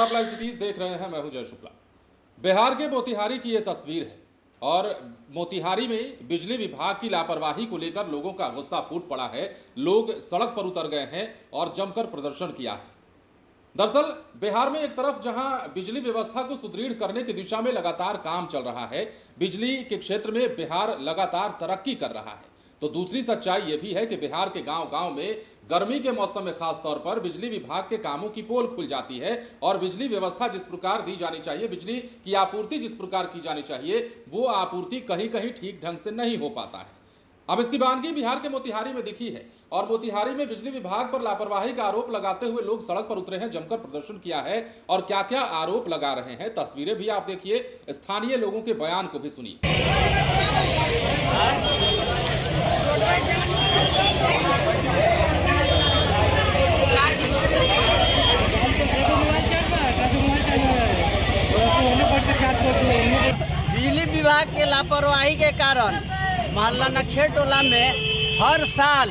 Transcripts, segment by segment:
आप live cities देख रहे हैं, मैं हूं जय शुक्ला। बिहार के मोतिहारी की ये तस्वीर है और मोतिहारी में बिजली विभाग की लापरवाही को लेकर लोगों का गुस्सा फूट पड़ा है। लोग सड़क पर उतर गए हैं और जमकर प्रदर्शन किया है। दरअसल बिहार में एक तरफ जहां बिजली व्यवस्था को सुदृढ़ करने की दिशा में लगातार काम चल रहा है, बिजली के क्षेत्र में बिहार लगातार तरक्की कर रहा है, तो दूसरी सच्चाई यह भी है कि बिहार के गांव-गांव में गर्मी के मौसम में खास तौर पर बिजली विभाग के कामों की पोल खुल जाती है और बिजली व्यवस्था जिस प्रकार दी जानी चाहिए, बिजली की आपूर्ति जिस प्रकार की जानी चाहिए, वो आपूर्ति कहीं-कहीं ठीक ढंग से नहीं हो पाता है। अब इसकी बानगी बिहार के मोतिहारी में दिखी है और मोतिहारी में बिजली विभाग पर लापरवाही का आरोप लगाते हुए लोग सड़क पर उतरे हैं, जमकर प्रदर्शन किया है और क्या-क्या आरोप लगा रहे हैं, तस्वीरें भी आप देखिए, स्थानीय लोगों के बयान को भी सुनिए। बिजली विभाग के लापरवाही के कारण मोहल्ला नक्शे टोला में हर साल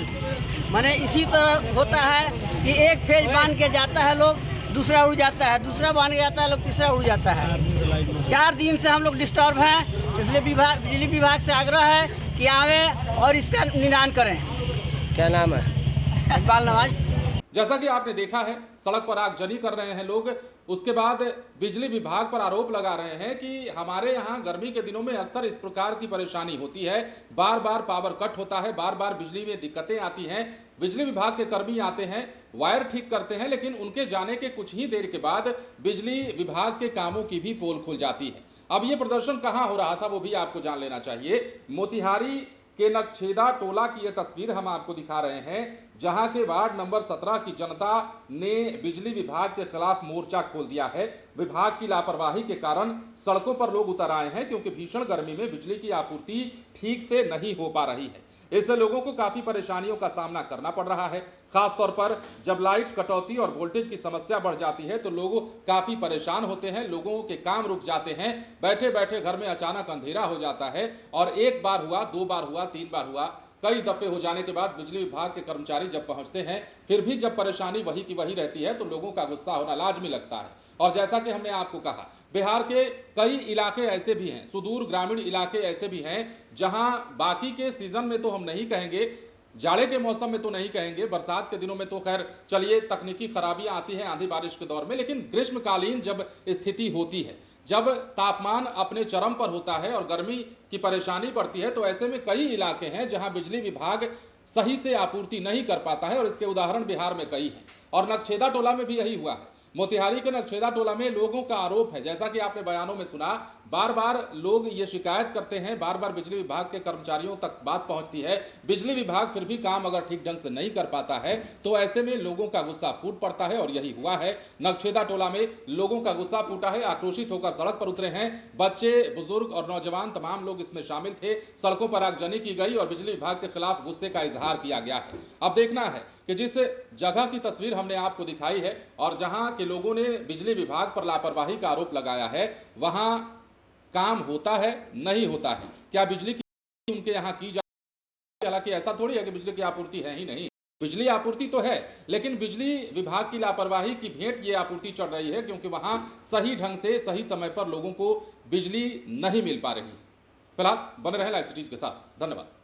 माने इसी तरह होता है कि एक फेज बांध के जाता है लोग, दूसरा उड़ जाता है, दूसरा बांध के जाता है लोग, तीसरा उड़ जाता है। 4 दिन से हम लोग डिस्टर्ब हैं, इसलिए बिजली विभाग से आग्रह है कि आवे और इसका निदान करें। क्या नाम है? इकबाल नवाज। जैसा कि आपने देखा है, सड़क पर आगजनी कर रहे हैं लोग। उसके बाद बिजली विभाग पर आरोप लगा रहे हैं कि हमारे यहाँ गर्मी के दिनों में अक्सर इस प्रकार की परेशानी होती है, बार बार पावर कट होता है, बार बार बिजली में दिक्कतें आती हैं। बिजली विभाग के कर्मी आते हैं, वायर ठीक करते हैं, लेकिन उनके जाने के कुछ ही देर के बाद बिजली विभाग के कामों की भी पोल खुल जाती है। अब ये प्रदर्शन कहाँ हो रहा था वो भी आपको जान लेना चाहिए। मोतिहारी के नक्छेदा टोला की यह तस्वीर हम आपको दिखा रहे हैं, जहां के वार्ड नंबर 17 की जनता ने बिजली विभाग के खिलाफ मोर्चा खोल दिया है। विभाग की लापरवाही के कारण सड़कों पर लोग उतर आए हैं क्योंकि भीषण गर्मी में बिजली की आपूर्ति ठीक से नहीं हो पा रही है। इससे लोगों को काफी परेशानियों का सामना करना पड़ रहा है। खास तौर पर जब लाइट कटौती और वोल्टेज की समस्या बढ़ जाती है तो लोग काफी परेशान होते हैं, लोगों के काम रुक जाते हैं। बैठे बैठे घर में अचानक अंधेरा हो जाता है और एक बार हुआ, 2 बार हुआ, 3 बार हुआ, कई दफे हो जाने के बाद बिजली विभाग के कर्मचारी जब पहुंचते हैं, फिर भी जब परेशानी वही की वही रहती है तो लोगों का गुस्सा होना लाजमी लगता है। और जैसा कि हमने आपको कहा, बिहार के कई इलाके ऐसे भी हैं, सुदूर ग्रामीण इलाके ऐसे भी हैं, जहां बाकी के सीजन में तो हम नहीं कहेंगे, जाड़े के मौसम में तो नहीं कहेंगे, बरसात के दिनों में तो खैर चलिए तकनीकी खराबियां आती हैं आंधी बारिश के दौर में, लेकिन ग्रीष्मकालीन जब स्थिति होती है, जब तापमान अपने चरम पर होता है और गर्मी की परेशानी बढ़ती है, तो ऐसे में कई इलाके हैं जहां बिजली विभाग सही से आपूर्ति नहीं कर पाता है और इसके उदाहरण बिहार में कई हैं। और नक्छेदा टोला में भी यही हुआ है। मोतिहारी के नक्छेदा टोला में लोगों का आरोप है, जैसा कि आपने बयानों में सुना, बार बार लोग ये शिकायत करते हैं, बार बार बिजली विभाग के कर्मचारियों तक बात पहुंचती है, बिजली विभाग फिर भी काम अगर ठीक ढंग से नहीं कर पाता है तो ऐसे में लोगों का गुस्सा फूट पड़ता है और यही हुआ है। नक्छेदा टोला में लोगों का गुस्सा फूटा है, आक्रोशित होकर सड़क पर उतरे हैं। बच्चे, बुजुर्ग और नौजवान तमाम लोग इसमें शामिल थे। सड़कों पर आगजनी की गई और बिजली विभाग के खिलाफ गुस्से का इजहार किया गया है। अब देखना है कि जिस जगह की तस्वीर हमने आपको दिखाई है और जहां के लोगों ने बिजली विभाग पर लापरवाही का आरोप लगाया है, वहां काम होता है, नहीं होता है, क्या बिजली की उनके यहाँ की जाती है? हालांकि ऐसा थोड़ी है कि बिजली की आपूर्ति है ही नहीं, बिजली आपूर्ति तो है, लेकिन बिजली विभाग की लापरवाही की भेंट ये आपूर्ति चढ़ रही है क्योंकि वहां सही ढंग से सही समय पर लोगों को बिजली नहीं मिल पा रही। फिलहाल बने रहे लाइव सिटीज के साथ। धन्यवाद।